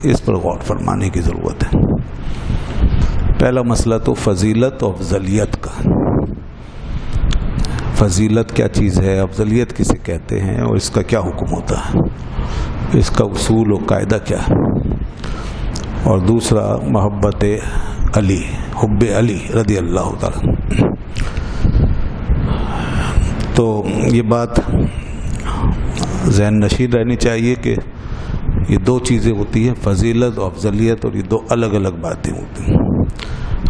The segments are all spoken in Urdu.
اس پر غور فرمانے کی ضرورت ہے۔ پہلا مسئلہ تو فضیلت اور افضلیت کا۔ فضیلت کیا چیز ہے، افضلیت کسے کہتے ہیں، اور اس کا کیا حکم ہوتا ہے، اس کا اصول و قاعدہ کیا ہے۔ اور دوسرا محبت علی، حب علی رضی اللہ تعالی۔ تو یہ بات ذہن نشین رہنی چاہیے کہ یہ دو چیزیں ہوتی ہیں، فضیلت اور افضلیت، اور یہ دو الگ الگ باتیں ہوتی ہیں۔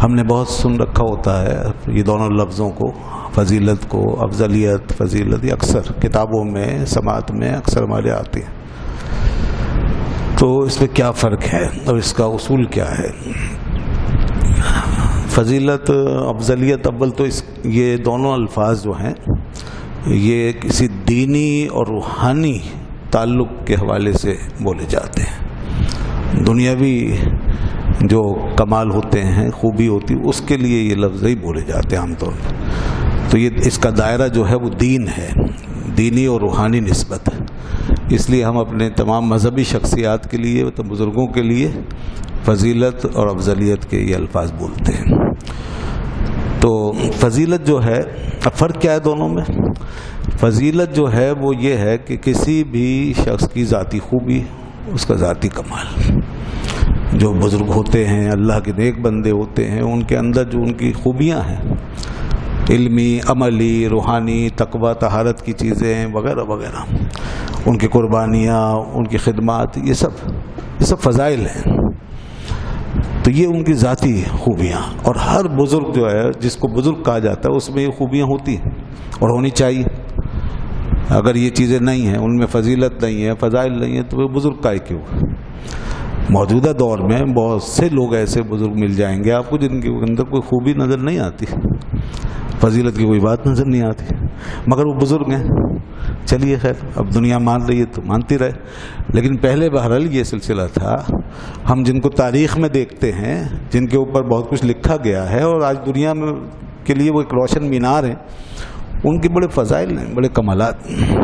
ہم نے بہت سن رکھا ہوتا ہے یہ دونوں لفظوں کو، فضیلت کو، افضلیت، فضیلت، یہ اکثر کتابوں میں، سماعت میں اکثر ہمارے آتی ہیں۔ تو اس میں کیا فرق ہے اور اس کا اصول کیا ہے؟ فضیلت، افضلیت، اول تو یہ دونوں الفاظ جو ہیں یہ کسی دینی اور روحانی تعلق کے حوالے سے بولے جاتے ہیں۔ دنیاوی جو کمال ہوتے ہیں، خوبی ہوتی ہے، اس کے لیے یہ لفظ ہی بولے جاتے ہیں عام طور پر۔ تو یہ اس کا دائرہ جو ہے وہ دین ہے، دینی اور روحانی نسبت ہے۔ اس لیے ہم اپنے تمام مذہبی شخصیات کے لیے، تو بزرگوں کے لیے فضیلت اور افضلیت کے یہ الفاظ بولتے ہیں۔ تو فضیلت جو ہے، اب فرق کیا ہے دونوں میں؟ فضیلت جو ہے وہ یہ ہے کہ کسی بھی شخص کی ذاتی خوبی، اس کا ذاتی کمال، جو بزرگ ہوتے ہیں، اللہ کے نیک بندے ہوتے ہیں، ان کے اندر جو ان کی خوبیاں ہیں، علمی، عملی، روحانی، تقویٰ، طہارت کی چیزیں وغیرہ وغیرہ، ان کی قربانیاں، ان کی خدمات، یہ سب فضائل ہیں۔ تو یہ ان کی ذاتی خوبیاں، اور ہر بزرگ جو ہے، جس کو بزرگ کہا جاتا ہے، اس میں یہ خوبیاں ہوتی ہیں اور ہونی چاہیے۔ اگر یہ چیزیں نہیں ہیں، ان میں فضیلت نہیں ہے، فضائل نہیں ہے، تو وہ بزرگ کا کیوں؟ موجودہ دور میں بہت سے لوگ ایسے بزرگ مل جائیں گے آپ کو جن کے اندر کوئی خوبی نظر نہیں آتی، فضیلت کی کوئی بات نظر نہیں آتی، مگر وہ بزرگ ہیں۔ چلیے خیر، اب دنیا مان رہی ہے تو مانتی رہے، لیکن پہلے بہرحال یہ سلسلہ تھا۔ ہم جن کو تاریخ میں دیکھتے ہیں، جن کے اوپر بہت کچھ لکھا گیا ہے، اور آج دنیا میں کے لیے وہ ایک روشن مینار ہیں، ان کے بڑے فضائل ہیں، بڑے کمالات ہیں۔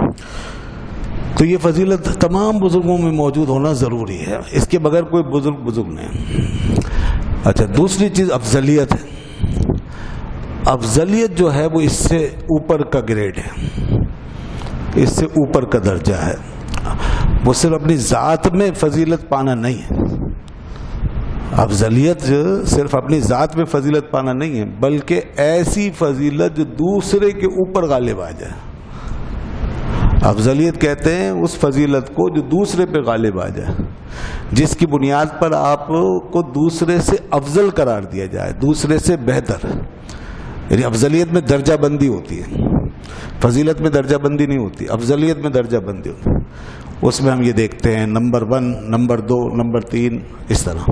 تو یہ فضیلت تمام بزرگوں میں موجود ہونا ضروری ہے، اس کے بغیر کوئی بزرگ نہیں۔ اچھا، دوسری چیز افضلیت ہے۔ افضلیت جو ہے وہ اس سے اوپر کا گریڈ ہے، اس سے اوپر کا درجہ ہے۔ وہ صرف اپنی ذات میں فضیلت پانا نہیں ہے، افضلیت صرف اپنی ذات میں فضیلت پانا نہیں ہے، بلکہ ایسی فضیلت جو دوسرے کے اوپر غالب آ جائے۔ افضلیت کہتے ہیں اس فضیلت کو جو دوسرے پہ غالب آ جائے، جس کی بنیاد پر آپ کو دوسرے سے افضل قرار دیا جائے، دوسرے سے بہتر۔ یعنی افضلیت میں درجہ بندی ہوتی ہے، فضیلت میں درجہ بندی نہیں ہوتی، افضلیت میں درجہ بندی ہوتی ہے۔ اس میں ہم یہ دیکھتے ہیں نمبر 1، نمبر 2، نمبر 3، اس طرح۔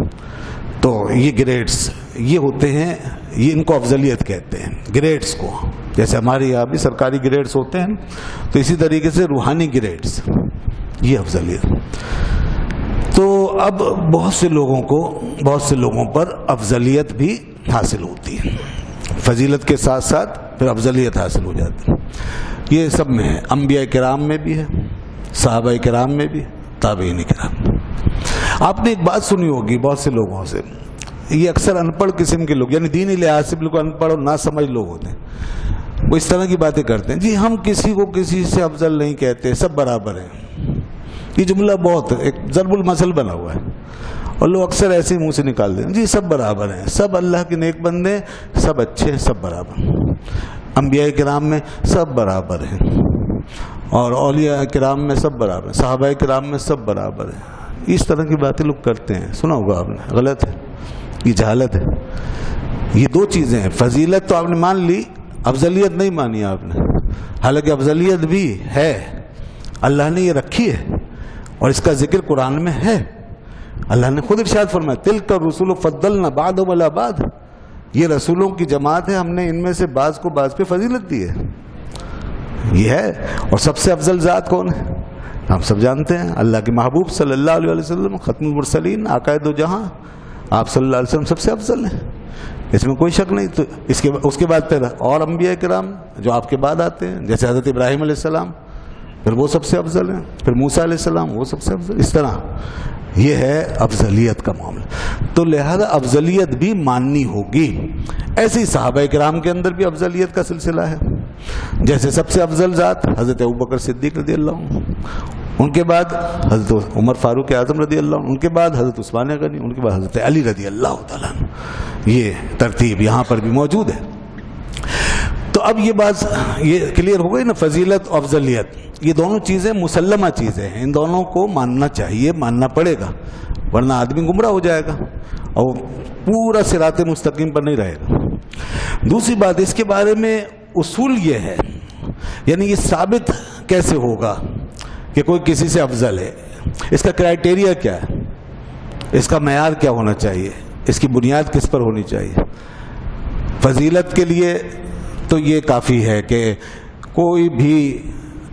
تو یہ گریڈز یہ ہوتے ہیں، یہ ان کو افضلیت کہتے ہیں، گریڈز کو۔ جیسے ہمارے یہاں بھی سرکاری گریڈز ہوتے ہیں، تو اسی طریقے سے روحانی گریڈز، یہ افضلیت۔ تو اب بہت سے لوگوں پر افضلیت بھی حاصل ہوتی ہے، فضیلت کے ساتھ ساتھ پھر افضلیت حاصل ہو جاتی ہے۔ یہ سب میں ہے، انبیاء کرام میں بھی ہے، صحابہ کرام میں بھی، تابعین کرام میں۔ آپ نے ایک بات سنی ہوگی بہت سے لوگوں سے، یہ اکثر ان پڑھ قسم کے لوگ، یعنی دینی لحاظ سے بالکل ان پڑھ اور نہ سمجھ لوگ ہوتے ہیں، وہ اس طرح کی باتیں کرتے ہیں، جی ہم کسی کو کسی سے افضل نہیں کہتے، سب برابر ہیں۔ یہ جملہ بہت ایک ضرب المثل بنا ہوا ہے، اور لوگ اکثر ایسے ہی منہ سے نکال دیں، جی سب برابر ہیں، سب اللہ کے نیک بندے، سب اچھے ہیں، سب برابر ہیں۔ انبیاء کرام میں سب برابر ہیں، اور اولیاء کرام میں سب برابر ہیں، صحابہ کرام میں سب برابر ہیں۔ اس طرح کی باتیں لوگ کرتے ہیں، سنا ہوگا آپ نے، غلط ہے، یہ جہالت ہے۔ یہ دو چیزیں ہیں، فضیلت تو آپ نے مان لی، افضلیت نہیں مانی آپ نے، حالانکہ افضلیت بھی ہے، اللہ نے یہ رکھی ہے، اور اس کا ذکر قرآن میں ہے۔ اللہ نے خود ارشاد فرمایا، تلک الرسل فضلنا بعضهم علی بعض، یہ رسولوں کی جماعت ہے، ہم نے ان میں سے بعض کو بعض پہ فضیلت دی ہے، یہ ہے۔ اور سب سے افضل ذات کون ہے؟ ہم سب جانتے ہیں، اللہ کے محبوب صلی اللہ علیہ وسلم، ختم المرسلین، آقائے دو جہاں، آپ صلی اللہ علیہ وسلم سب سے افضل ہیں، اس میں کوئی شک نہیں۔ تو اس کے بعد پھر اور انبیاء کرام جو آپ کے بعد آتے ہیں، جیسے حضرت ابراہیم علیہ السلام، پھر وہ سب سے افضل ہیں، پھر موسیٰ علیہ السلام وہ سب سے افضل، اس طرح یہ ہے افضلیت کا معاملہ. تو لہذا افضلیت بھی ماننی ہوگی. ایسے ہی صحابہ کرام کے اندر بھی افضلیت کا سلسلہ ہے. جیسے سب سے افضل ذات حضرت ابوبکر صدیق رضی اللہ عنہ، ان کے بعد حضرت عمر فاروق اعظم رضی اللہ عنہ، ان کے بعد حضرت عثمان غنی، ان کے بعد حضرت علی رضی اللہ تعالیٰ عنہ. یہ ترتیب یہاں پر بھی موجود ہے. تو اب یہ بات یہ کلیئر ہو گئی نا، فضیلت اور افضلیت یہ دونوں چیزیں مسلمہ چیزیں ہیں. ان دونوں کو ماننا چاہیے، ماننا پڑے گا، ورنہ آدمی گمراہ ہو جائے گا اور پورا صراط مستقیم پر نہیں رہے گا. دوسری بات اس کے بارے میں اصول یہ ہے، یعنی یہ ثابت کیسے ہوگا کہ کوئی کسی سے افضل ہے؟ اس کا کرائٹیریا کیا ہے؟ اس کا معیار کیا ہونا چاہیے؟ اس کی بنیاد کس پر ہونی چاہیے؟ فضیلت کے لیے تو یہ کافی ہے کہ کوئی بھی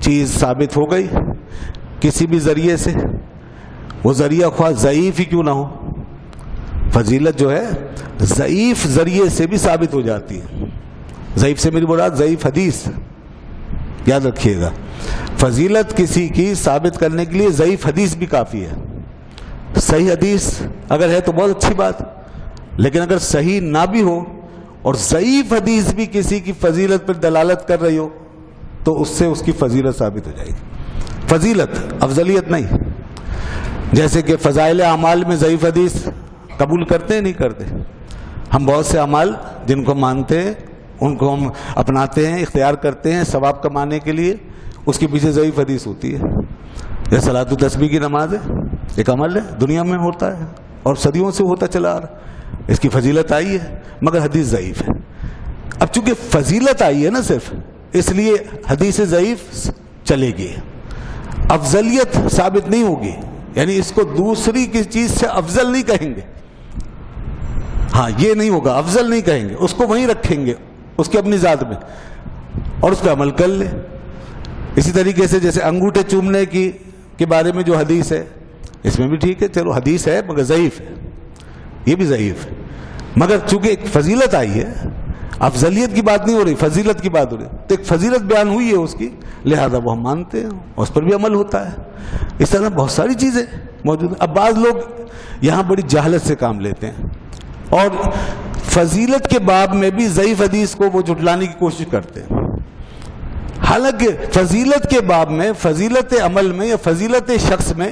چیز ثابت ہو گئی کسی بھی ذریعے سے، وہ ذریعہ خواہ ضعیف ہی کیوں نہ ہو. فضیلت جو ہے ضعیف ذریعے سے بھی ثابت ہو جاتی ہے. ضعیف سے میری مراد ضعیف حدیث، یاد رکھیے گا. فضیلت کسی کی ثابت کرنے کے لیے ضعیف حدیث بھی کافی ہے. صحیح حدیث اگر ہے تو بہت اچھی بات، لیکن اگر صحیح نہ بھی ہو اور ضعیف حدیث بھی کسی کی فضیلت پر دلالت کر رہی ہو تو اس سے اس کی فضیلت ثابت ہو جائے گی. فضیلت، افضلیت نہیں. جیسے کہ فضائل اعمال میں ضعیف حدیث قبول کرتے ہیں نہیں کرتے؟ ہم بہت سے اعمال جن کو مانتے ہیں، ان کو ہم اپناتے ہیں، اختیار کرتے ہیں ثواب کمانے کے لیے، اس کے پیچھے ضعیف حدیث ہوتی ہے. جیسے صلاۃ التسبیح کی نماز ہے، ایک عمل ہے، دنیا میں ہوتا ہے اور صدیوں سے ہوتا چلا آ رہا. اس کی فضیلت آئی ہے مگر حدیث ضعیف ہے. اب چونکہ فضیلت آئی ہے نا صرف، اس لیے حدیث ضعیف چلے گی، افضلیت ثابت نہیں ہوگی. یعنی اس کو دوسری کی چیز سے افضل نہیں کہیں گے. ہاں یہ نہیں ہوگا، افضل نہیں کہیں گے، اس کو وہیں رکھیں گے اس کے اپنی ذات میں اور اس پہ عمل کر لے. اسی طریقے سے جیسے انگوٹھے چومنے کے بارے میں جو حدیث ہے، اس میں بھی ٹھیک ہے، چلو حدیث ہے مگر ضعیف ہے، یہ بھی ضعیف ہے. مگر چونکہ ایک فضیلت آئی ہے، افضلیت کی بات نہیں ہو رہی، فضیلت کی بات ہو رہی، تو ایک فضیلت بیان ہوئی ہے اس کی، لہذا وہ ہم مانتے ہیں اور اس پر بھی عمل ہوتا ہے. اس طرح بہت ساری چیزیں موجود ہیں. اب بعض لوگ یہاں بڑی جہالت سے کام لیتے ہیں اور فضیلت کے باب میں بھی ضعیف حدیث کو وہ جھٹلانے کی کوشش کرتے ہیں. حالانکہ فضیلت کے باب میں، فضیلت عمل میں یا فضیلت شخص میں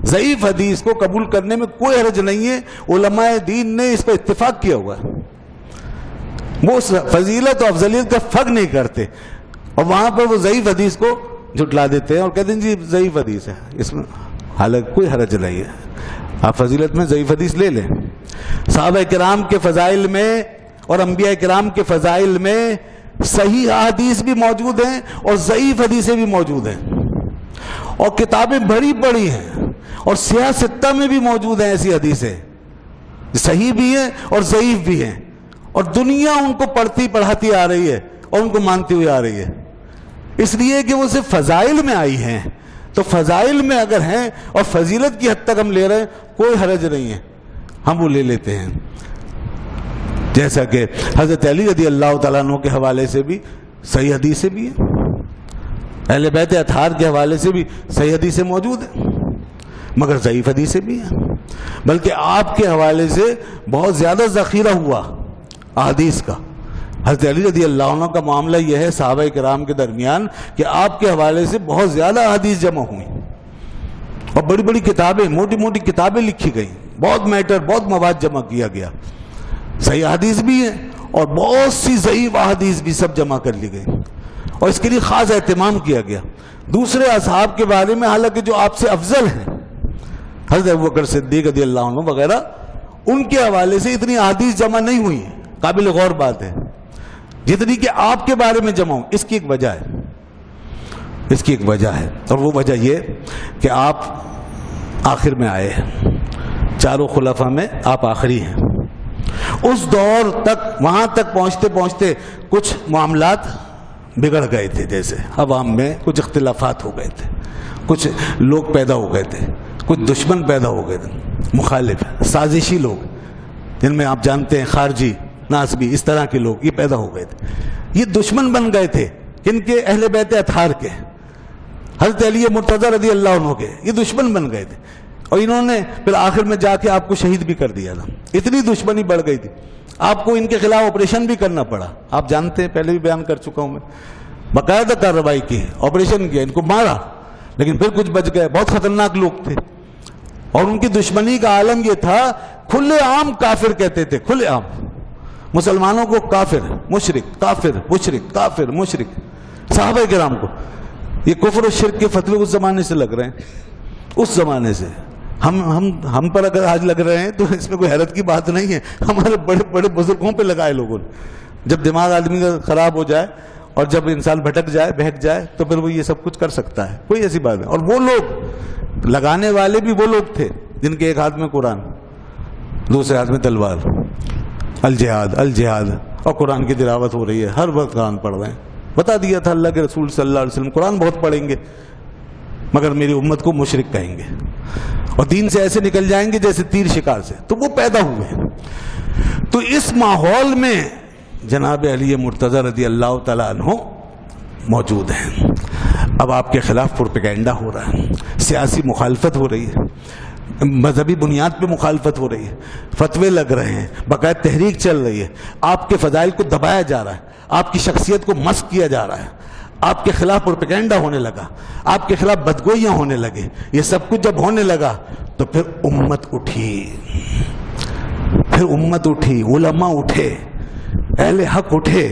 ضعیف حدیث کو قبول کرنے میں کوئی حرج نہیں ہے. علماء دین نے اس پر اتفاق کیا ہوا ہے. وہ فضیلت اور افضلیت کا فرق نہیں کرتے اور وہاں پر وہ ضعیف حدیث کو جھٹلا دیتے ہیں اور کہتے ہیں جی ضعیف حدیث ہے، اس میں حالانکہ کوئی حرج نہیں ہے. آپ فضیلت میں ضعیف حدیث لے لیں. صحابہ کرام کے فضائل میں اور انبیاء کرام کے فضائل میں صحیح حدیث بھی موجود ہیں اور ضعیف حدیثیں بھی موجود ہیں اور کتابیں بڑی بڑی ہیں اور سیاہ ستہ میں بھی موجود ہیں ایسی حدیثیں، صحیح بھی ہیں اور ضعیف بھی ہیں، اور دنیا ان کو پڑھتی پڑھاتی آ رہی ہے اور ان کو مانتی ہوئی آ رہی ہے. اس لیے کہ وہ صرف فضائل میں آئی ہیں. تو فضائل میں اگر ہیں اور فضیلت کی حد تک ہم لے رہے ہیں کوئی حرج نہیں ہے، ہم وہ لے لیتے ہیں. جیسا کہ حضرت علی رضی اللہ تعالیٰ عنہ کے حوالے سے بھی صحیح حدیثیں بھی ہیں، اہل بیت اطہار کے حوالے سے بھی صحیح حدیثیں موجود ہیں مگر ضعیف حدیثیں بھی ہیں. بلکہ آپ کے حوالے سے بہت زیادہ ذخیرہ ہوا احادیث کا. حضرت علی رضی اللہ عنہ کا معاملہ یہ ہے صحابہ کرام کے درمیان کہ آپ کے حوالے سے بہت زیادہ احادیث جمع ہوئیں اور بڑی بڑی کتابیں، موٹی موٹی کتابیں لکھی گئیں، بہت میٹر، بہت مواد جمع کیا گیا. صحیح احادیث بھی ہیں اور بہت سی ضعیف احادیث بھی سب جمع کر لی گئی اور اس کے لیے خاص اہتمام کیا گیا. دوسرے اصحاب کے بارے میں حالانکہ جو آپ سے افضل ہیں، حضرت ابوبکر صدیق رضی اللہ عنہ وغیرہ، ان کے حوالے سے اتنی احادیث جمع نہیں ہوئی ہیں. قابل غور بات ہے جتنی کہ آپ کے بارے میں جمع ہوں. اس کی ایک وجہ ہے، اس کی ایک وجہ ہے اور وہ وجہ یہ کہ آپ آخر میں آئے ہیں، چاروں خلفاء میں آپ آخری ہیں. اس دور تک، وہاں تک پہنچتے پہنچتے کچھ معاملات بگڑ گئے تھے. جیسے عوام میں کچھ اختلافات ہو گئے تھے، کچھ لوگ پیدا ہو گئے تھے، کچھ دشمن پیدا ہو گئے تھے، مخالف سازشی لوگ جن میں آپ جانتے ہیں خارجی، ناسبی، اس طرح کے لوگ یہ پیدا ہو گئے تھے. یہ دشمن بن گئے تھے کن کے؟ اہل بیت اطہار کے، حضرت علی مرتضی رضی اللہ عنہ کے. یہ دشمن بن گئے تھے اور انہوں نے پھر آخر میں جا کے آپ کو شہید بھی کر دیا تھا. اتنی دشمنی بڑھ گئی تھی, آپ کو ان کے خلاف آپریشن بھی کرنا پڑا. آپ جانتے ہیں, پہلے بھی بیان کر چکا ہوں میں, باقاعدہ کارروائی کی, آپریشن کیا, ان کو مارا, لیکن پھر کچھ بچ گئے. بہت خطرناک لوگ تھے, اور ان کی دشمنی کا عالم یہ تھا, کھلے عام کافر کہتے تھے, کھلے عام مسلمانوں کو کافر, مشرک, کافر, مشرک, کافر, مشرک. صحابہ کرام کو یہ کفر و شرک کے فتوے اس زمانے سے لگ رہے ہیں, اس زمانے سے. ہم پر اگر آج لگ رہے ہیں تو اس میں کوئی حیرت کی بات نہیں ہے. ہمارے بڑے بڑے بزرگوں پہ لگائے لوگوں نے. جب دماغ آدمی کا خراب ہو جائے اور جب انسان بھٹک جائے, بہک جائے, تو پھر وہ یہ سب کچھ کر سکتا ہے, کوئی ایسی بات نہیں. اور وہ لوگ لگانے والے بھی وہ لوگ تھے جن کے ایک ہاتھ میں قرآن, دوسرے ہاتھ میں تلوار. الجہاد الجہاد, اور قرآن کی تلاوت ہو رہی ہے, ہر وقت قرآن پڑھ رہے ہیں. بتا دیا تھا اللہ کے رسول صلی اللہ علیہ وسلم, قرآن بہت پڑھیں گے مگر میری امت کو مشرک کہیں گے, اور دین سے ایسے نکل جائیں گے جیسے تیر شکار سے. تو وہ پیدا ہوئے. تو اس ماحول میں جناب علی مرتضی رضی اللہ تعالیٰ عنہ موجود ہیں. اب آپ کے خلاف پروپیگنڈا ہو رہا ہے, سیاسی مخالفت ہو رہی ہے, مذہبی بنیاد پہ مخالفت ہو رہی ہے, فتوے لگ رہے ہیں, باقاعدہ تحریک چل رہی ہے, آپ کے فضائل کو دبایا جا رہا ہے, آپ کی شخصیت کو مسخ کیا جا رہا ہے, آپ کے خلاف پروپیگنڈا ہونے لگا, آپ کے خلاف بدگوئیاں ہونے لگے. یہ سب کچھ جب ہونے لگا تو پھر امت اٹھی, علماء اٹھے, اہل حق اٹھے.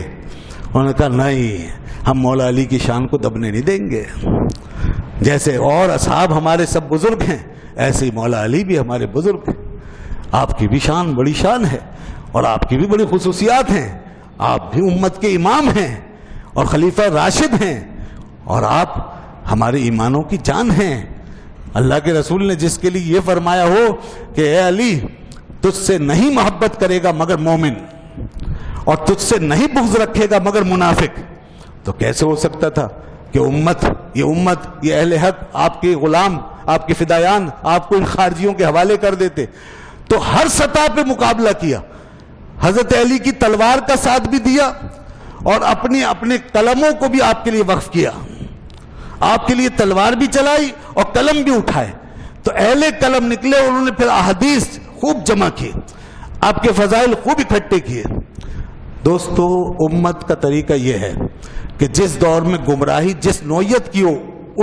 انہوں نے کہا نہیں, ہم مولا علی کی شان کو دبنے نہیں دیں گے. جیسے اور اصحاب ہمارے سب بزرگ ہیں, ایسے ہی مولا علی بھی ہمارے بزرگ ہیں. آپ کی بھی شان بڑی شان ہے, اور آپ کی بھی بڑی خصوصیات ہیں. آپ بھی امت کے امام ہیں اور خلیفہ راشد ہیں, اور آپ ہمارے ایمانوں کی جان ہیں. اللہ کے رسول نے جس کے لیے یہ فرمایا ہو کہ اے علی, تجھ سے نہیں محبت کرے گا مگر مومن, اور تجھ سے نہیں بغض رکھے گا مگر منافق, تو کیسے ہو سکتا تھا کہ امت, یہ اہل حق, آپ کے غلام, آپ کے فدایان آپ کو ان خارجیوں کے حوالے کر دیتے؟ تو ہر سطح پہ مقابلہ کیا. حضرت علی کی تلوار کا ساتھ بھی دیا, اور اپنے قلموں کو بھی آپ کے لیے وقف کیا. آپ کے لیے تلوار بھی چلائی اور قلم بھی اٹھائے. تو اہل قلم نکلے, انہوں نے پھر احادیث خوب جمع کی, آپ کے فضائل خوب اکٹھے کیے. دوستو, امت کا طریقہ یہ ہے کہ جس دور میں گمراہی جس نوعیت کی ہو,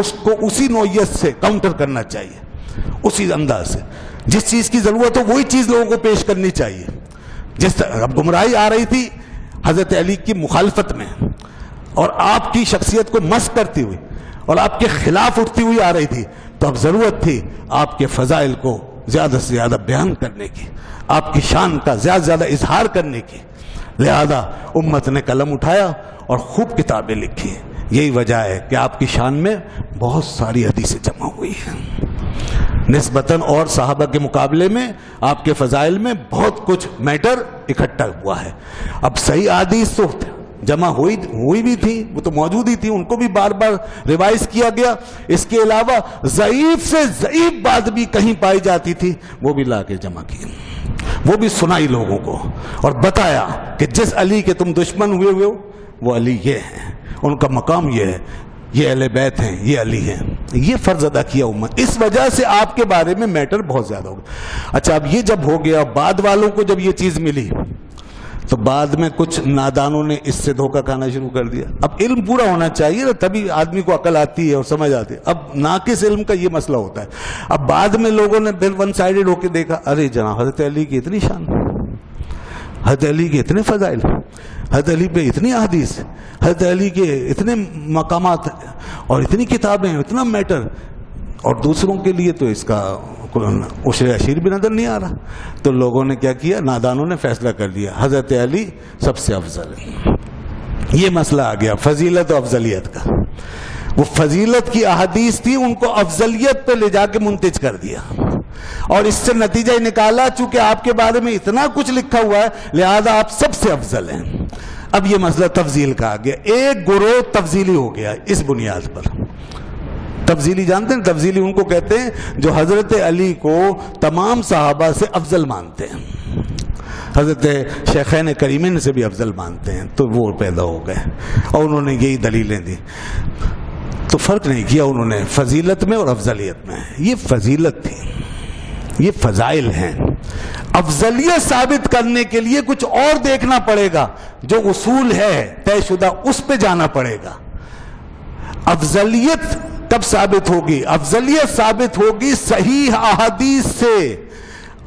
اس کو اسی نوعیت سے کاؤنٹر کرنا چاہیے, اسی انداز سے. جس چیز کی ضرورت ہو وہی چیز لوگوں کو پیش کرنی چاہیے. جس طرح گمراہی آ رہی تھی حضرت علی کی مخالفت میں, اور آپ کی شخصیت کو مسخ کرتی ہوئی اور آپ کے خلاف اٹھتی ہوئی آ رہی تھی, تو اب ضرورت تھی آپ کے فضائل کو زیادہ سے زیادہ بیان کرنے کی, آپ کی شان کا زیادہ سے زیادہ اظہار کرنے کی. لہذا امت نے قلم اٹھایا اور خوب کتابیں لکھی. یہی وجہ ہے کہ آپ کی شان میں بہت ساری حدیثیں جمع ہوئی ہیں. نسبتاً اور صحابہ کے مقابلے میں آپ کے فضائل میں بہت کچھ میٹر اکٹھا ہوا ہے. اب صحیح حدیث تو جمع ہوئی بھی تھی, وہ تو موجود ہی تھی, ان کو بھی بار بار ریوائز کیا گیا. اس کے علاوہ ضعیف سے ضعیف بات بھی کہیں پائی جاتی تھی, وہ بھی لا کے جمع کی, وہ بھی سنائی لوگوں کو, اور بتایا کہ جس علی کے تم دشمن ہوئے ہو وہ علی یہ ہیں, ان کا مقام یہ ہے, یہ اہل بیت ہیں, یہ علی ہیں. یہ فرض ادا کیا امت. اس وجہ سے آپ کے بارے میں میٹر بہت زیادہ ہو گیا. اچھا, اب یہ جب ہو گیا, بعد والوں کو جب یہ چیز ملی, تو بعد میں کچھ نادانوں نے اس سے دھوکہ کھانا شروع کر دیا. اب علم پورا ہونا چاہیے نا, تبھی آدمی کو عقل آتی ہے اور سمجھ آتی ہے. اب ناقص علم کا یہ مسئلہ ہوتا ہے. اب بعد میں لوگوں نے پھر ون سائیڈڈ ہو کے دیکھا, ارے جناب حضرت علی کی اتنی شان, حضرت علی کے اتنے فضائل, حضرت علی پہ اتنی احادیث, حضرت علی کے اتنے مقامات اور اتنی کتابیں, اتنا میٹر, اور دوسروں کے لیے تو اس کا عشر اشیر بھی نظر نہیں آ رہا. تو لوگوں نے کیا کیا, نادانوں نے فیصلہ کر دیا حضرت علی سب سے افضل ہے. یہ مسئلہ آ گیا فضیلت و افضلیت کا. وہ فضیلت کی احادیث تھی, ان کو افضلیت پہ لے جا کے منتج کر دیا, اور اس سے نتیجہ نکالا چونکہ آپ کے بارے میں اتنا کچھ لکھا ہوا ہے لہذا آپ سب سے افضل ہیں. اب یہ مسئلہ تفضیل کا آ گیا, ایک گروہ تفضیلی ہو گیا اس بنیاد پر. تفضیلی جانتے ہیں, تفضیلی ان کو کہتے ہیں جو حضرت علی کو تمام صحابہ سے افضل مانتے ہیں, حضرت شیخین کریمین سے بھی افضل مانتے ہیں. تو وہ پیدا ہو گئے اور انہوں نے یہی دلیلیں دی. تو فرق نہیں کیا انہوں نے فضیلت میں اور افضلیت میں. یہ فضیلت تھی, یہ فضائل ہیں. افضلیت ثابت کرنے کے لیے کچھ اور دیکھنا پڑے گا، جو اصول ہے طے شدہ اس پہ جانا پڑے گا. افضلیت کب ثابت ہوگی؟ افضلیت ثابت ہوگی صحیح احادیث سے.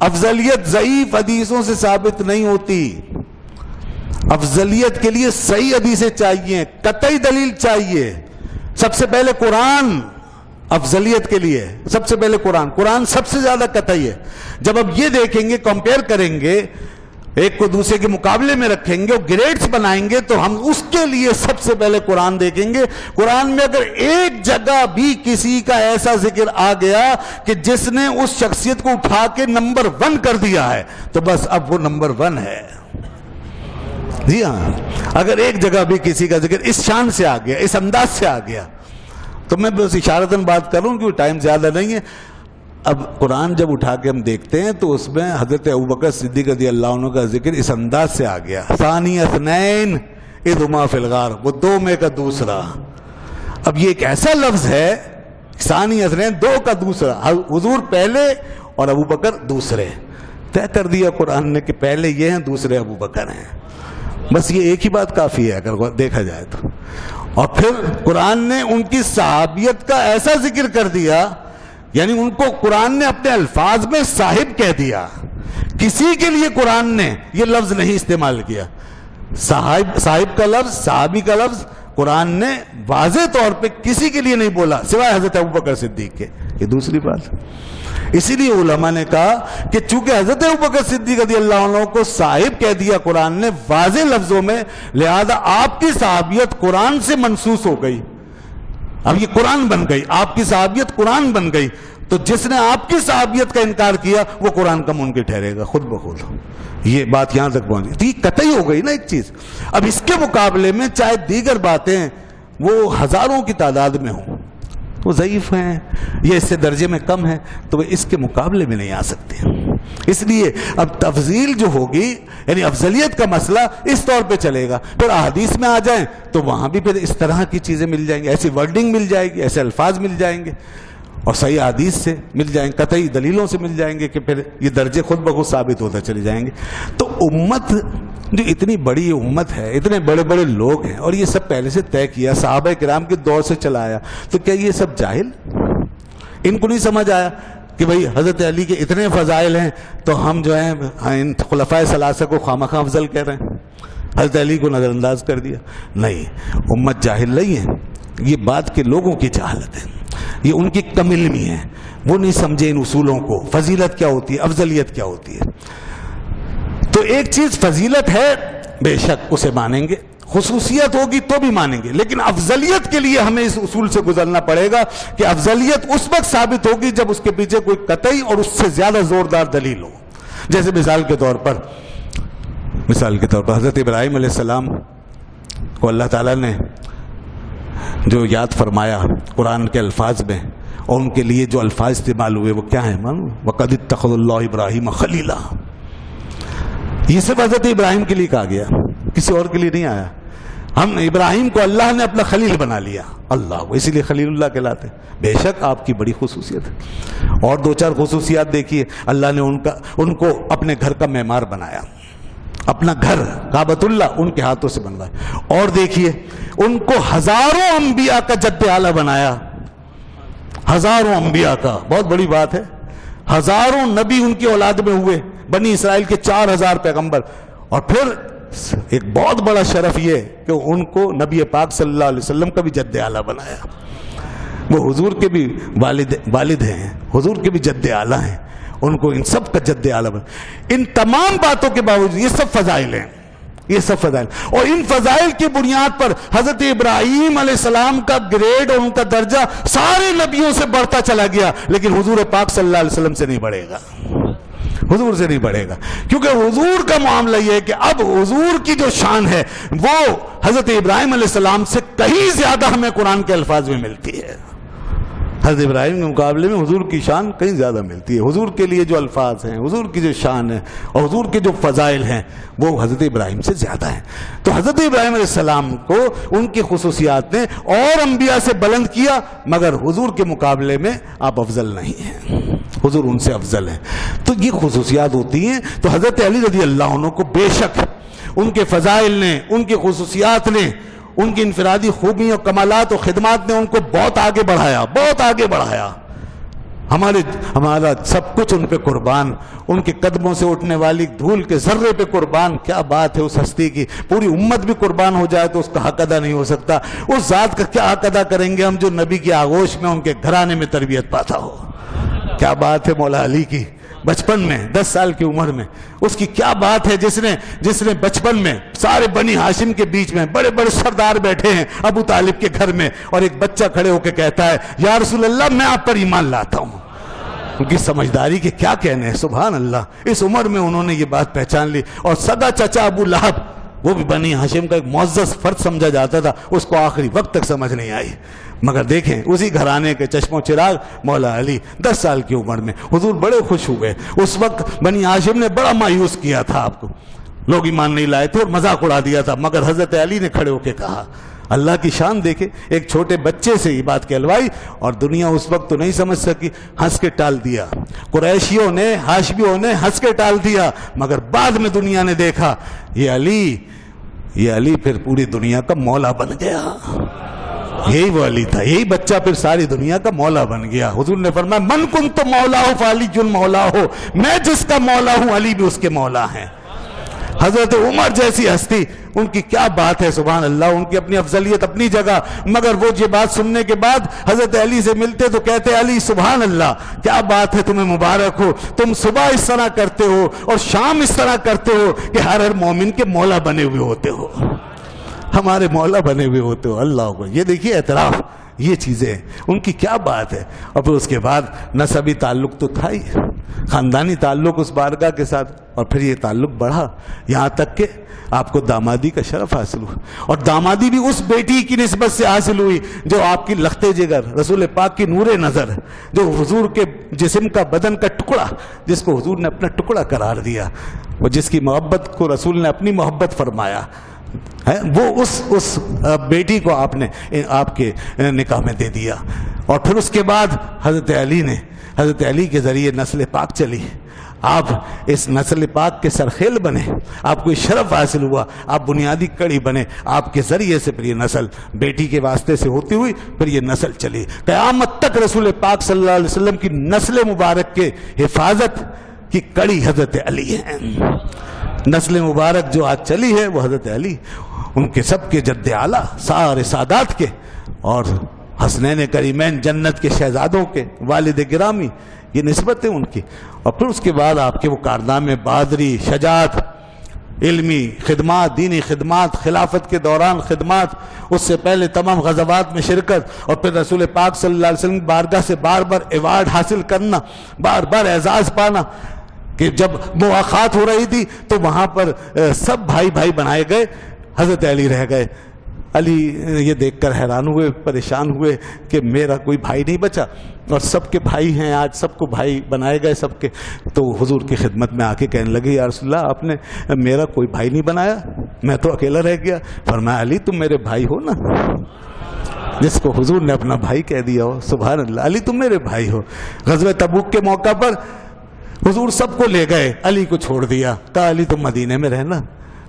افضلیت ضعیف حدیثوں سے ثابت نہیں ہوتی. افضلیت کے لیے صحیح حدیثیں چاہیے، قطعی دلیل چاہیے. سب سے پہلے قرآن افضلیت کے لیے، سب سے پہلے قرآن سب سے زیادہ قطعی ہے. جب اب یہ دیکھیں گے، کمپیئر کریں گے، ایک کو دوسرے کے مقابلے میں رکھیں گے اور گریڈز بنائیں گے، تو ہم اس کے لیے سب سے پہلے قرآن دیکھیں گے. قرآن میں اگر ایک جگہ بھی کسی کا ایسا ذکر آ گیا کہ جس نے اس شخصیت کو اٹھا کے نمبر 1 کر دیا ہے، تو بس اب وہ نمبر 1 ہے. جی ہاں، اگر ایک جگہ بھی کسی کا ذکر اس شان سے آ گیا، اس انداز سے آ گیا، تو میں بس اشارتاً بات کروں کیونکہ ٹائم زیادہ نہیں ہے. اب قرآن جب اٹھا کے ہم دیکھتے ہیں تو اس میں حضرت ابوبکر صدیق رضی اللہ عنہ کا ذکر اس انداز سے آ گیا، ثانی اثنین اذ ہما فی الغار، وہ 2 میں کا دوسرا. اب یہ ایک ایسا لفظ ہے، ثانی اثنین، 2 کا دوسرا، حضور پہلے اور ابوبکر دوسرے. طے کر دیا قرآن نے کہ پہلے یہ ہیں، دوسرے ابوبکر ہیں. بس یہ ایک ہی بات کافی ہے اگر دیکھا جائے تو. اور پھر قرآن نے ان کی صحابیت کا ایسا ذکر کر دیا، یعنی ان کو قرآن نے اپنے الفاظ میں صاحب کہہ دیا. کسی کے لیے قرآن نے یہ لفظ نہیں استعمال کیا. صاحب کا لفظ، صحابی کا لفظ قرآن نے واضح طور پہ کسی کے لیے نہیں بولا سوائے حضرت ابوبکر صدیق کے. یہ دوسری بات. اسی لیے علماء نے کہا کہ چونکہ حضرت ابوبکر صدیق رضی اللہ عنہ کو صاحب کہہ دیا قرآن نے واضح لفظوں میں، لہذا آپ کی صحابیت قرآن سے منسوس ہو گئی. اب یہ قرآن بن گئی، آپ کی صحابیت قرآن بن گئی. تو جس نے آپ کی صحابیت کا انکار کیا وہ قرآن کا منکر ٹھہرے گا خود بخود. یہ بات یہاں تک پہنچی، قطعی ہو گئی نا ایک چیز. اب اس کے مقابلے میں چاہے دیگر باتیں وہ ہزاروں کی تعداد میں ہوں، وہ ضعیف ہیں، یہ اس سے درجے میں کم ہے، تو وہ اس کے مقابلے میں نہیں آ سکتے. اس لیے اب تفضیل جو ہوگی، یعنی افضلیت کا مسئلہ اس طور پہ چلے گا. پھر احادیث میں آ جائیں تو وہاں بھی پھر اس طرح کی چیزیں مل جائیں گی، ایسی ورڈنگ مل جائے گی، ایسے الفاظ مل جائیں گے، اور صحیح حدیث سے مل جائیں گے، قطعی دلیلوں سے مل جائیں گے کہ پھر یہ درجے خود بخود ثابت ہوتا چلے جائیں گے. تو امت جو اتنی بڑی امت ہے، اتنے بڑے بڑے لوگ ہیں، اور یہ سب پہلے سے طے کیا، صحابہ کرام کے دور سے چلایا، تو کیا یہ سب جاہل؟ ان کو نہیں سمجھ آیا کہ بھئی حضرت علی کے اتنے فضائل ہیں تو ہم جو ہیں ان خلفائے ثلاثہ کو خامخواہ افضل کہہ رہے ہیں، حضرت علی کو نظر انداز کر دیا؟ نہیں، امت جاہل نہیں ہے، یہ بات کے لوگوں کی جہالت ہے، یہ ان کی کم علمی ہے، وہ نہیں سمجھے ان اصولوں کو، فضیلت کیا ہوتی ہے، افضلیت کیا ہوتی ہے. تو ایک چیز فضیلت ہے، بے شک اسے مانیں گے، خصوصیت ہوگی تو بھی مانیں گے، لیکن افضلیت کے لیے ہمیں اس اصول سے گزرنا پڑے گا کہ افضلیت اس وقت ثابت ہوگی جب اس کے پیچھے کوئی قطعی اور اس سے زیادہ زوردار دلیل ہو. جیسے مثال کے طور پر حضرت ابراہیم علیہ السلام کو اللہ تعالیٰ نے جو یاد فرمایا قرآن کے الفاظ میں، اور ان کے لیے جو الفاظ استعمال ہوئے وہ کیا ہیں؟ وَقَدِ اتَّخَذَ اللَّهُ إِبْرَاهِيمَ خَلِيلًا. یہ صرف حضرت ابراہیم کے لیے کہا گیا، کسی اور کے لیے نہیں آیا. ہم ابراہیم کو اللہ نے اپنا خلیل بنا لیا، اللہ اسی لیے خلیل اللہ کہلاتے. بے شک آپ کی بڑی خصوصیت ہے. اور 2-4 خصوصیات دیکھیے، اللہ نے ان کو اپنے گھر کا معمار بنایا، اپنا گھر کعبۃ اللہ ان کے ہاتھوں سے بنوایا. اور دیکھیے ان کو ہزاروں انبیاء کا جد اعلیٰ بنایا، ہزاروں انبیاء کا، بہت بڑی بات ہے. ہزاروں نبی ان کی اولاد میں ہوئے، بنی اسرائیل کے 4000 پیغمبر. اور پھر ایک بہت بڑا شرف یہ کہ ان کو نبی پاک صلی اللہ علیہ وسلم کا بھی جد اعلیٰ بنایا. وہ حضور کے بھی والد ہیں، حضور کے بھی جد اعلیٰ ہیں، ان کو ان سب کا جد اعلیٰ بنا. ان تمام باتوں کے باوجود یہ سب فضائل ہیں، یہ سب فضائل، اور ان فضائل کی بنیاد پر حضرت ابراہیم علیہ السلام کا گریڈ اور ان کا درجہ سارے نبیوں سے بڑھتا چلا گیا، لیکن حضور پاک صلی اللہ علیہ وسلم سے نہیں بڑھے گا، حضور سے نہیں بڑھے گا. کیونکہ حضور کا معاملہ یہ ہے کہ اب حضور کی جو شان ہے وہ حضرت ابراہیم علیہ السلام سے کہیں زیادہ ہمیں قرآن کے الفاظ میں ملتی ہے. حضرت ابراہیم کے مقابلے میں حضور کی شان کہیں زیادہ ملتی ہے. حضور کے لیے جو الفاظ ہیں، حضور کی جو شان ہے اور حضور کے جو فضائل ہیں وہ حضرت ابراہیم سے زیادہ ہیں. تو حضرت ابراہیم علیہ السلام کو ان کی خصوصیات نے اور انبیاء سے بلند کیا، مگر حضور کے مقابلے میں آپ افضل نہیں ہیں. حضور ان سے افضل ہیں. تو یہ خصوصیات ہوتی ہیں. تو حضرت علی رضی اللہ عنہ کو بے شک ان کے فضائل نے، ان کی خصوصیات نے، ان کی انفرادی خوبیوں اور کمالات و خدمات نے ان کو بہت آگے بڑھایا، بہت آگے بڑھایا. ہمارا سب کچھ ان پہ قربان، ان کے قدموں سے اٹھنے والی دھول کے ذرے پہ قربان. کیا بات ہے اس ہستی کی. پوری امت بھی قربان ہو جائے تو اس کا حق ادا نہیں ہو سکتا. اس ذات کا کیا حق ادا کریں گے ہم جو نبی کی آغوش میں ان کے گھرانے میں تربیت پاتا ہو. کیا بات ہے مولا علی کی بچپن میں 10 سال کی عمر میں. اس کی کیا بات ہے جس نے بچپن میں سارے بنی ہاشم کے بیچ میں بڑے بڑے سردار بیٹھے ہیں ابو طالب کے گھر میں، اور ایک بچہ کھڑے ہو کے کہتا ہے یا رسول اللہ میں آپ پر ایمان لاتا ہوں. ان کی سمجھداری کے کیا کہنے ہیں. سبحان اللہ. اس عمر میں انہوں نے یہ بات پہچان لی. اور سگا چچا ابو لہب، وہ بھی بنی ہاشم کا ایک معزز فرد سمجھا جاتا تھا، اس کو آخری وقت تک سمجھ نہیں آئی. مگر دیکھیں اسی گھرانے کے چشم و چراغ مولا علی 10 سال کی عمر میں. حضور بڑے خوش ہوئے. اس وقت بنی ہاشم نے بڑا مایوس کیا تھا آپ کو، لوگ ایمان نہیں لائے تھے اور مذاق اڑا دیا تھا. مگر حضرت علی نے کھڑے ہو کے کہا، اللہ کی شان دیکھے، ایک چھوٹے بچے سے یہ بات کہلوائی اور دنیا اس وقت تو نہیں سمجھ سکی، ہنس کے ٹال دیا. قریشیوں نے، ہاشمیوں نے ہنس کے ٹال دیا. مگر بعد میں دنیا نے دیکھا یہ علی پھر پوری دنیا کا مولا بن گیا. یہی وہ علی تھا، یہی بچہ پھر ساری دنیا کا مولا بن گیا. حضور نے فرمایا من کنت مولا ہو فعلی جن مولا ہو، میں جس کا مولا ہوں علی بھی اس کے مولا ہیں. حضرت عمر جیسی ہستی، ان کی کیا بات ہے. سبحان اللہ. ان کی اپنی افضلیت اپنی جگہ. مگر وہ یہ بات سننے کے بعد حضرت علی سے ملتے تو کہتے علی سبحان اللہ کیا بات ہے، تمہیں مبارک ہو، تم صبح اس طرح کرتے ہو اور شام اس طرح کرتے ہو کہ ہر مومن کے مولا بنے ہوئے ہوتے ہو، ہمارے مولا بنے ہوئے ہوتے ہو. اللہ کو یہ دیکھیے اعتراف، یہ چیزیں ان کی کیا بات ہے. اور پھر اس کے بعد نسبی تعلق تو تھا ہی، خاندانی تعلق اس بارگاہ کے ساتھ، اور پھر یہ تعلق بڑھا یہاں تک کہ آپ کو دامادی کا شرف حاصل ہوا. اور دامادی بھی اس بیٹی کی نسبت سے حاصل ہوئی جو آپ کی لخت جگر، رسول پاک کی نور نظر، جو حضور کے جسم کا، بدن کا ٹکڑا، جس کو حضور نے اپنا ٹکڑا قرار دیا، اور جس کی محبت کو رسول نے اپنی محبت فرمایا ہے، وہ اس بیٹی کو آپ کے نکاح میں دے دیا. اور پھر اس کے بعد حضرت علی کے ذریعے نسل پاک چلی. آپ اس نسل پاک کے سرخیل بنے، آپ کو شرف حاصل ہوا، آپ بنیادی کڑی بنے. آپ کے ذریعے سے پھر یہ نسل بیٹی کے واسطے سے ہوتی ہوئی پھر یہ نسل چلی. قیامت تک رسول پاک صلی اللہ علیہ وسلم کی نسل مبارک کے حفاظت کی کڑی حضرت علی ہے. نسل مبارک جو آج چلی ہے وہ حضرت علی، ان کے سب کے جد اعلیٰ سارے سادات کے، اور حسنین کریمین جنت کے شہزادوں کے والد گرامی، یہ نسبتیں ان کی. اور پھر اس کے بعد آپ کے وہ کارنامے، بہادری، شجاعت، علمی خدمات، دینی خدمات، خلافت کے دوران خدمات، اس سے پہلے تمام غزوات میں شرکت، اور پھر رسول پاک صلی اللہ علیہ وسلم بارگاہ سے بار بار ایوارڈ حاصل کرنا، بار بار اعزاز پانا. کہ جب مواخات ہو رہی تھی تو وہاں پر سب بھائی بھائی بنائے گئے، حضرت علی رہ گئے. علی یہ دیکھ کر حیران ہوئے، پریشان ہوئے کہ میرا کوئی بھائی نہیں بچا، اور سب کے بھائی ہیں، آج سب کو بھائی بنائے گئے سب کے. تو حضور کی خدمت میں آ کے کہنے لگے یا رسول اللہ آپ نے میرا کوئی بھائی نہیں بنایا، میں تو اکیلا رہ گیا. فرمایا علی تم میرے بھائی ہو نا، جس کو حضور نے اپنا بھائی کہہ دیا ہو. سبحان اللہ. علی تم میرے بھائی ہو. غزوہ تبوک کے موقع پر حضور سب کو لے گئے، علی کو چھوڑ دیا. کہا علی تم مدینے میں رہنا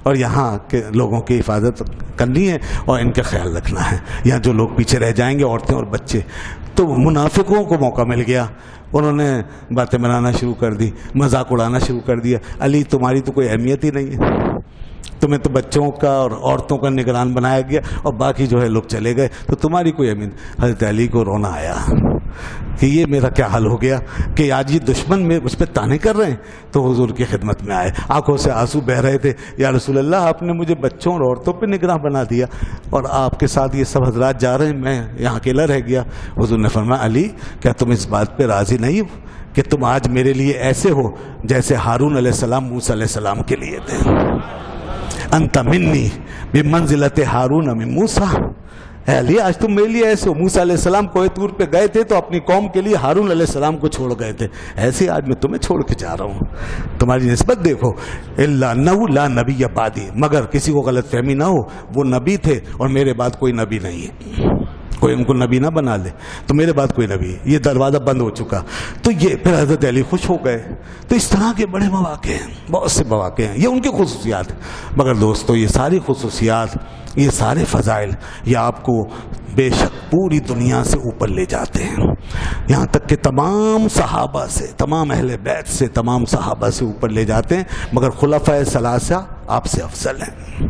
اور یہاں کے لوگوں کی حفاظت کرنی ہے اور ان کا خیال رکھنا ہے. یہاں جو لوگ پیچھے رہ جائیں گے، عورتیں اور بچے. تو منافقوں کو موقع مل گیا، انہوں نے باتیں بنانا شروع کر دی، مذاق اڑانا شروع کر دیا. علی تمہاری تو کوئی اہمیت ہی نہیں ہے، تمہیں تو بچوں کا اور عورتوں کا نگران بنایا گیا اور باقی جو ہے لوگ چلے گئے، تو تمہاری کوئی اہمیت. حضرت علی کو رونا آیا کہ یہ میرا کیا حال ہو گیا کہ آج یہ دشمن میں مجھ پہ تانے کر رہے ہیں. تو حضور کی خدمت میں آئے، آنکھوں سے آنسو بہ رہے تھے. یا رسول اللہ آپ نے مجھے بچوں اور عورتوں پہ نگراں بنا دیا اور آپ کے ساتھ یہ سب حضرات جا رہے ہیں، میں یہاں اکیلا رہ گیا. حضور نے فرمایا علی کیا تم اس بات پہ راضی نہیں ہو کہ تم آج میرے لیے ایسے ہو جیسے ہارون علیہ السلام موسیٰ علیہ السلام کے لیے تھے. انت منی بمنزلت ہارون من موسیٰ. اے علی آج تم میرے لیے ایسے ہو، موسیٰ علیہ السلام کوہ طور پہ گئے تھے تو اپنی قوم کے لیے ہارون علیہ السلام کو چھوڑ گئے تھے، ایسے آج میں تمہیں چھوڑ کے جا رہا ہوں. تمہاری نسبت دیکھو. الا انہ لا نبی بعدی، مگر کسی کو غلط فہمی نہ ہو، وہ نبی تھے اور میرے بعد کوئی نبی نہیں ہے، کوئی ان کو نبی نہ بنا لے تو میرے بعد کوئی نبی، یہ دروازہ بند ہو چکا. تو یہ پھر حضرت علی خوش ہو گئے. تو اس طرح کے بڑے مواقع ہیں، بہت سے مواقع ہیں، یہ ان کی خصوصیات. مگر دوستو یہ ساری خصوصیات، یہ سارے فضائل یہ آپ کو بے شک پوری دنیا سے اوپر لے جاتے ہیں، یہاں تک کہ تمام صحابہ سے، تمام اہل بیت سے، تمام صحابہ سے اوپر لے جاتے ہیں. مگر خلفائے ثلاثہ آپ سے افضل ہیں.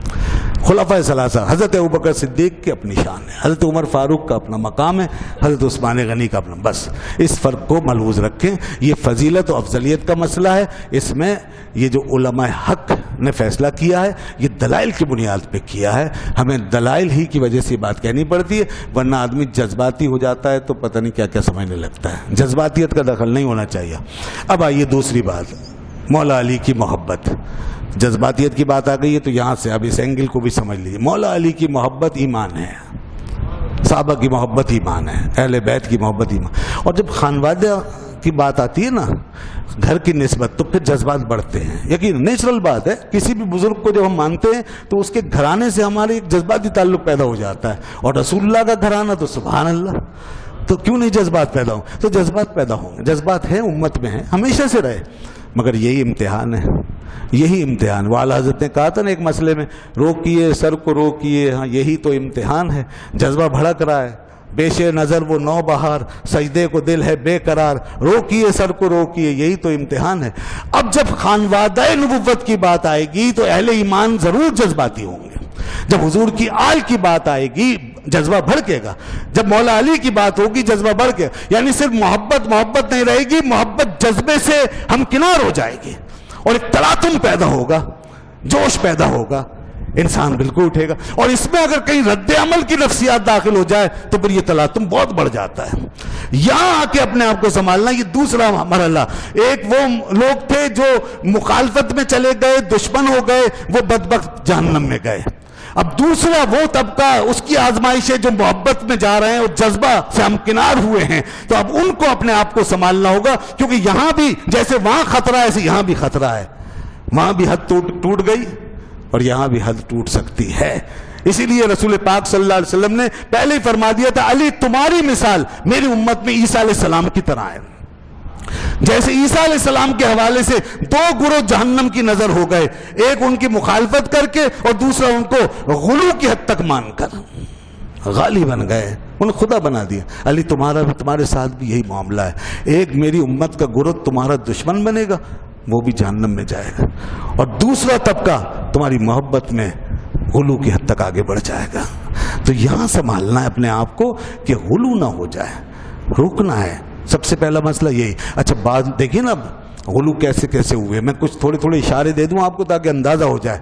خلفائے ثلاثہ حضرت ابوبکر صدیق کی اپنی شان ہے، حضرت عمر فاروق کا اپنا مقام ہے، حضرت عثمان غنی کا اپنا. بس اس فرق کو ملحوظ رکھیں. یہ فضیلت و افضلیت کا مسئلہ ہے. اس میں یہ جو علماء حق نے فیصلہ کیا ہے یہ دلائل کی بنیاد پہ کیا ہے. ہمیں دلائل ہی کی وجہ سے یہ بات کہنی پڑتی ہے، ورنہ آدمی جذباتی ہو جاتا ہے تو پتہ نہیں کیا کیا سمجھنے لگتا ہے. جذباتیت کا دخل نہیں ہونا چاہیے. اب آئیے دوسری بات، مولا علی کی محبت. جذباتیت کی بات آ گئی ہے تو یہاں سے اب اس اینگل کو بھی سمجھ لیجیے. مولا علی کی محبت ایمان ہے، صحابہ کی محبت ایمان ہے، اہل بیت کی محبت ایمان. اور جب خانوادہ کی بات آتی ہے نا، گھر کی نسبت، تو پھر جذبات بڑھتے ہیں. یقین نیچرل بات ہے، کسی بھی بزرگ کو جب ہم مانتے ہیں تو اس کے گھرانے سے ہمارے ایک جذباتی تعلق پیدا ہو جاتا ہے. اور رسول اللہ کا گھرانہ تو سبحان اللہ، تو کیوں نہیں جذبات پیدا ہوں؟ تو جذبات پیدا ہوں گے، جذبات ہیں، امت میں ہیں، ہمیشہ سے رہے. مگر یہی امتحان ہے، یہی امتحان. والا حضرت نے کہا تھا نا ایک مسئلے میں، روکیے سر کو روکیے. ہاں یہی تو امتحان ہے. جذبہ بھڑک رہا ہے، پیش نظر وہ نو بہار، سجدے کو دل ہے بے قرار، روکیے سر کو روکیے. یہی تو امتحان ہے. اب جب خانوادہ نبوت کی بات آئے گی تو اہل ایمان ضرور جذباتی ہوں گے. جب حضور کی آل کی بات آئے گی جذبہ بھڑکے گا. جب مولا علی کی بات ہوگی جذبہ بھڑکے. یعنی صرف محبت نہیں رہے گی، محبت جذبے سے ہم کنار ہو جائے گی اور ایک تلاطم پیدا ہوگا، جوش پیدا ہوگا، انسان بالکل اٹھے گا. اور اس میں اگر کہیں رد عمل کی نفسیات داخل ہو جائے تو پھر یہ تلاطم بہت بڑھ جاتا ہے. یہاں آ کے اپنے آپ کو سنبھالنا. یہ دوسرا مرحلہ. ایک وہ لوگ تھے جو مخالفت میں چلے گئے، دشمن ہو گئے، وہ بدبخت جہنم میں گئے. اب دوسرا وہ طبقہ، اس کی آزمائشیں جو محبت میں جا رہے ہیں اور جذبہ سے ہمکنار ہوئے ہیں. تو اب ان کو اپنے آپ کو سنبھالنا ہوگا، کیونکہ یہاں بھی جیسے وہاں خطرہ ہے ایسے یہاں بھی خطرہ ہے. وہاں بھی حد ٹوٹ گئی اور یہاں بھی حد ٹوٹ سکتی ہے. اسی لیے رسول پاک صلی اللہ علیہ وسلم نے پہلے ہی فرما دیا تھا، علی تمہاری مثال میری امت میں عیسیٰ علیہ السلام کی طرح ہے. جیسے عیسیٰ علیہ السلام کے حوالے سے دو گروہ جہنم کی نظر ہو گئے، ایک ان کی مخالفت کر کے اور دوسرا ان کو غلو کی حد تک مان کر غالی بن گئے، انہیں خدا بنا دیا. علی تمہارے ساتھ بھی یہی معاملہ ہے. ایک میری امت کا گروہ تمہارا دشمن بنے گا، وہ بھی جہنم میں جائے گا، اور دوسرا طبقہ تمہاری محبت میں غلو کی حد تک آگے بڑھ جائے گا. تو یہاں سنبھالنا ہے اپنے آپ کو کہ غلو نہ ہو جائے، روکنا ہے. سب سے پہلا مسئلہ یہی. اچھا بات دیکھیے نا، اب غلو کیسے ہوئے. میں کچھ تھوڑے اشارے دے دوں آپ کو تاکہ اندازہ ہو جائے.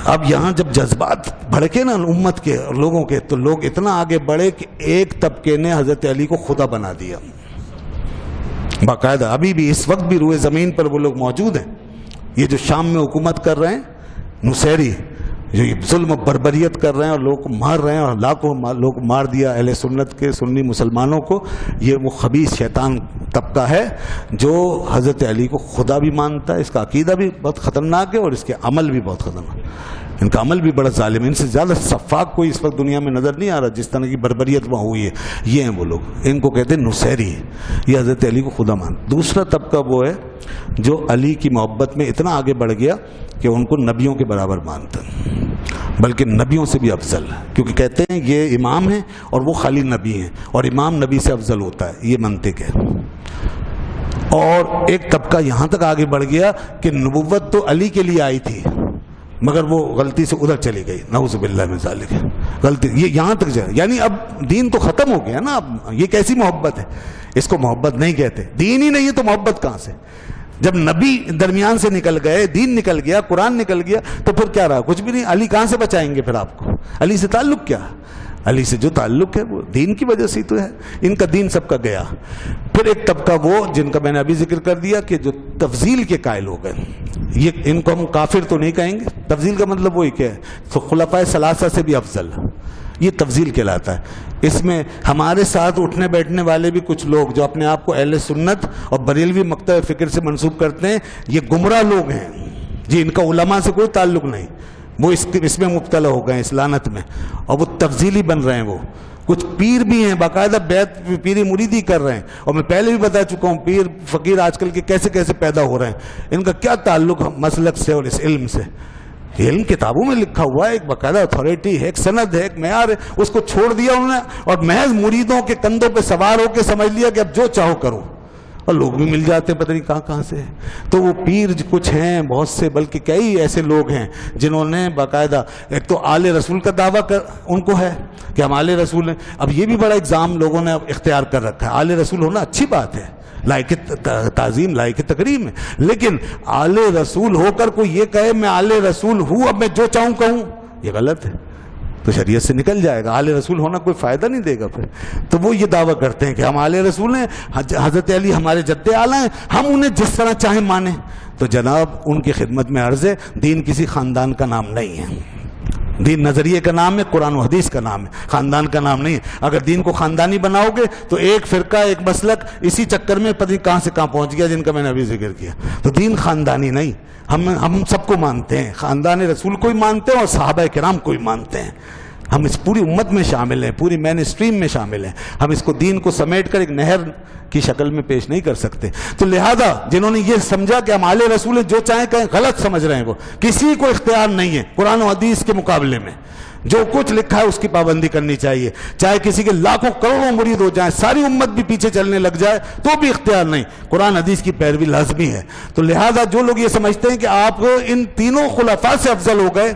اب یہاں جب جذبات بھڑکے نا امت کے اور لوگوں کے، تو لوگ اتنا آگے بڑھے کہ ایک طبقے نے حضرت علی کو خدا بنا دیا باقاعدہ. ابھی بھی اس وقت بھی روئے زمین پر وہ لوگ موجود ہیں. یہ جو شام میں حکومت کر رہے ہیں، نصیری، جو ظلم و بربریت کر رہے ہیں اور لوگوں کو مار رہے ہیں، اور لاکھوں لوگ مار دیا اہل سنت کے، سنی مسلمانوں کو. یہ وہ خبیث شیطان طبقہ ہے جو حضرت علی کو خدا بھی مانتا ہے. اس کا عقیدہ بھی بہت خطرناک ہے اور اس کے عمل بھی بہت خطرناک. ان کا عمل بھی بڑا ظالم ہے. ان سے زیادہ شفاق کوئی اس وقت دنیا میں نظر نہیں آ رہا جس طرح کی بربریت وہاں ہوئی ہے. یہ ہیں وہ لوگ، ان کو کہتے ہیں نصیری. یہ حضرت علی کو خدا مانتا. دوسرا طبقہ وہ ہے جو علی کی محبت میں اتنا آگے بڑھ گیا کہ ان کو نبیوں کے برابر مانتا، بلکہ نبیوں سے بھی افضل، کیونکہ کہتے ہیں یہ امام ہیں اور وہ خالی نبی ہیں، اور امام نبی سے افضل ہوتا ہے. یہ منطق ہے. اور ایک طبقہ یہاں تک آگے بڑھ گیا کہ نبوت تو علی کے لیے آئی تھی مگر وہ غلطی سے ادھر چلی گئی، نعوذ باللہ من ذالک. غلطی یہ یہاں تک جائے. یعنی اب دین تو ختم ہو گیا نا. اب یہ کیسی محبت ہے؟ اس کو محبت نہیں کہتے. دین ہی نہیں ہے تو محبت کہاں سے؟ جب نبی درمیان سے نکل گئے، دین نکل گیا، قرآن نکل گیا، تو پھر کیا رہا؟ کچھ بھی نہیں. علی کہاں سے بچائیں گے پھر آپ کو؟ علی سے تعلق کیا؟ علی سے جو تعلق ہے وہ دین کی وجہ سے تو ہے. ان کا دین سب کا گیا. پھر ایک طبقہ وہ جن کا میں نے ابھی ذکر کر دیا کہ جو تفضیل کے قائل ہو گئے. یہ ان کو ہم کافر تو نہیں کہیں گے. تفضیل کا مطلب وہی کیا ہے؟ تو خلفائے ثلاثہ سے بھی افضل، یہ تفضیل کہلاتا ہے. اس میں ہمارے ساتھ اٹھنے بیٹھنے والے بھی کچھ لوگ جو اپنے آپ کو اہل سنت اور بریلوی مکتب فکر سے منسوب کرتے ہیں، یہ گمراہ لوگ ہیں جی. ان کا علماء سے کوئی تعلق نہیں. وہ اس میں مبتلا ہو گئے اس لعنت میں، اور وہ تفضیلی بن رہے ہیں. کچھ پیر بھی ہیں باقاعدہ بیعت پیری مریدی کر رہے ہیں، اور میں پہلے بھی بتا چکا ہوں پیر فقیر آج کل کے کیسے کیسے پیدا ہو رہے ہیں، ان کا کیا تعلق مسلک سے اور اس علم سے؟ علم کتابوں میں لکھا ہوا ہے، ایک باقاعدہ اتھارٹی ہے، ایک سند ہے، ایک معیار ہے، اس کو چھوڑ دیا انہوں نے اور محض مریدوں کے کندھوں پہ سوار ہو کے سمجھ لیا کہ اب جو چاہو کرو، اور لوگ بھی مل جاتے ہیں پتہ نہیں کہاں سے۔ تو وہ پیر کچھ ہیں بہت سے، بلکہ کئی ایسے لوگ ہیں جنہوں نے باقاعدہ ایک تو آل رسول کا دعویٰ ان کو ہے کہ ہم آل رسول ہیں۔ اب یہ بھی بڑا اگزام لوگوں نے اختیار کر رکھا ہے، آل رسول ہونا اچھی بات ہے، لائق تعظیم لائق تکریم ہے، لیکن آل رسول ہو کر کوئی یہ کہے میں آل رسول ہوں اب میں جو چاہوں کہوں، یہ غلط ہے، تو شریعت سے نکل جائے گا۔ آل رسول ہونا کوئی فائدہ نہیں دے گا پھر۔ تو وہ یہ دعویٰ کرتے ہیں کہ ہم آل رسول ہیں، حضرت علی ہمارے جد اعلیٰ ہیں، ہم انہیں جس طرح چاہیں مانیں۔ تو جناب ان کی خدمت میں عرض ہے دین کسی خاندان کا نام نہیں ہے، دین نظریے کا نام ہے، قرآن و حدیث کا نام ہے، خاندان کا نام نہیں ہے۔ اگر دین کو خاندانی بناؤ گے تو ایک فرقہ ایک مسلک اسی چکر میں پتہ نہیں کہاں سے کہاں پہنچ گیا، جن کا میں نے ابھی ذکر کیا۔ تو دین خاندانی نہیں، ہم سب کو مانتے ہیں، خاندان رسول کو ہی مانتے ہیں اور صحابہ کرام کو ہی مانتے ہیں۔ ہم اس پوری امت میں شامل ہیں، پوری مین اسٹریم میں شامل ہیں، ہم اس کو دین کو سمیٹ کر ایک نہر کی شکل میں پیش نہیں کر سکتے۔ تو لہذا جنہوں نے یہ سمجھا کہ ہم آل رسول جو چاہیں کہیں، غلط سمجھ رہے ہیں، وہ کسی کو اختیار نہیں ہے قرآن و حدیث کے مقابلے میں۔ جو کچھ لکھا ہے اس کی پابندی کرنی چاہیے، چاہے کسی کے لاکھوں کروڑوں مرید ہو جائیں، ساری امت بھی پیچھے چلنے لگ جائے تو بھی اختیار نہیں، قرآن حدیث کی پیروی لازمی ہے۔ تو لہذا جو لوگ یہ سمجھتے ہیں کہ آپ ان تینوں خلفاء سے افضل ہو گئے،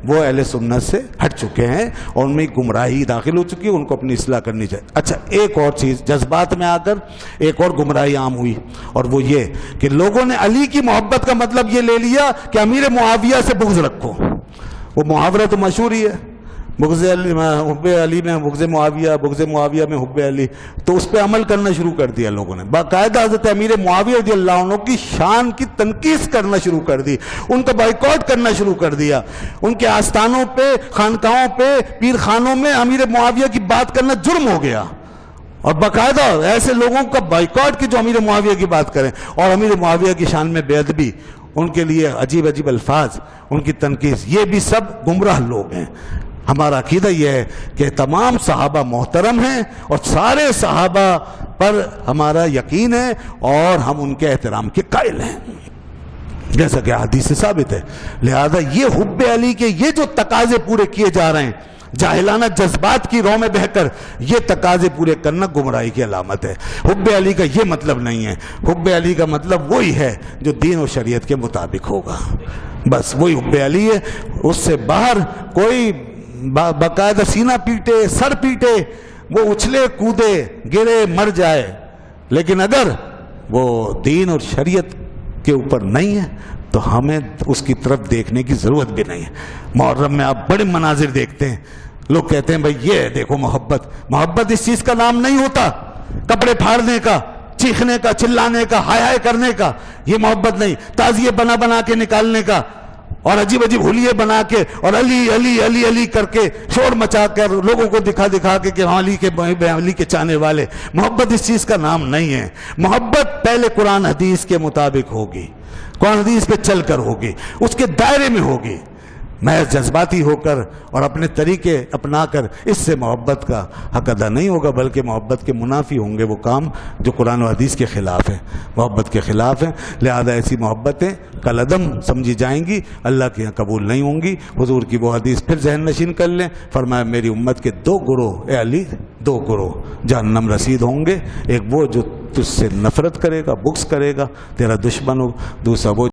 وہ اہل سنت سے ہٹ چکے ہیں اور ان میں گمراہی داخل ہو چکی ہے، ان کو اپنی اصلاح کرنی چاہیے۔ اچھا ایک اور چیز، جذبات میں آ کر ایک اور گمراہی عام ہوئی، اور وہ یہ کہ لوگوں نے علی کی محبت کا مطلب یہ لے لیا کہ امیر معاویہ سے بغض رکھو۔ وہ محاورہ تو مشہور ہی ہے، بغض علی حب علی میں بغض معاویہ میں حب علی، تو اس پہ عمل کرنا شروع کر دیا لوگوں نے، باقاعدہ حضرت امیر معاویہ رضی اللہ عنہ کی شان کی تنقیص کرنا شروع کر دی، ان کا بائیکاٹ کرنا شروع کر دیا، ان کے آستانوں پہ، خانقاہوں پہ، پیر خانوں میں امیر معاویہ کی بات کرنا جرم ہو گیا، اور باقاعدہ ایسے لوگوں کا بائیکاٹ کہ جو امیر معاویہ کی بات کریں، اور امیر معاویہ کی شان میں بے ادبی، ان کے لیے عجیب عجیب الفاظ، ان کی تنقیص، یہ بھی سب گمراہ لوگ ہیں۔ ہمارا عقیدہ یہ ہے کہ تمام صحابہ محترم ہیں اور سارے صحابہ پر ہمارا یقین ہے اور ہم ان کے احترام کے قائل ہیں، جیسا کہ حدیث سے ثابت ہے۔ لہذا یہ حب علی کے یہ جو تقاضے پورے کیے جا رہے ہیں جاہلانہ جذبات کی رو میں بہ کر، یہ تقاضے پورے کرنا گمراہی کی علامت ہے۔ حب علی کا یہ مطلب نہیں ہے، حب علی کا مطلب وہی ہے جو دین و شریعت کے مطابق ہوگا، بس وہی حب علی ہے۔ اس سے باہر کوئی باقاعدہ سینہ پیٹے، سر پیٹے، وہ اچھلے کودے، گرے، مر جائے، لیکن اگر وہ دین اور شریعت کے اوپر نہیں ہے تو ہمیں اس کی طرف دیکھنے کی ضرورت بھی نہیں ہے۔ محرم میں آپ بڑے مناظر دیکھتے ہیں، لوگ کہتے ہیں بھائی یہ دیکھو محبت اس چیز کا نام نہیں ہوتا، کپڑے پھاڑنے کا، چیخنے کا، چلانے کا، ہائے ہائے کرنے کا، یہ محبت نہیں، تعزیے بنا کے نکالنے کا، اور عجیب عجیب حلیے بنا کے اور علی علی علی علی کر کے شور مچا کر لوگوں کو دکھا کے علی کے چاہنے والے، محبت اس چیز کا نام نہیں ہے۔ محبت پہلے قرآن حدیث کے مطابق ہوگی، قرآن حدیث پہ چل کر ہوگی، اس کے دائرے میں ہوگی، محض جذباتی ہو کر اور اپنے طریقے اپنا کر اس سے محبت کا حق ادا نہیں ہوگا، بلکہ محبت کے منافی ہوں گے وہ کام جو قرآن و حدیث کے خلاف ہیں، محبت کے خلاف ہیں۔ لہذا ایسی محبتیں کالعدم سمجھی جائیں گی، اللہ کے یہاں قبول نہیں ہوں گی۔ حضور کی وہ حدیث پھر ذہن نشین کر لیں، فرمایا میری امت کے دو گروہ، اے علی دو گروہ جہنم رسید ہوں گے، ایک وہ جو تجھ سے نفرت کرے گا، بغض کرے گا، تیرا دشمن ہو، دوسرا وہ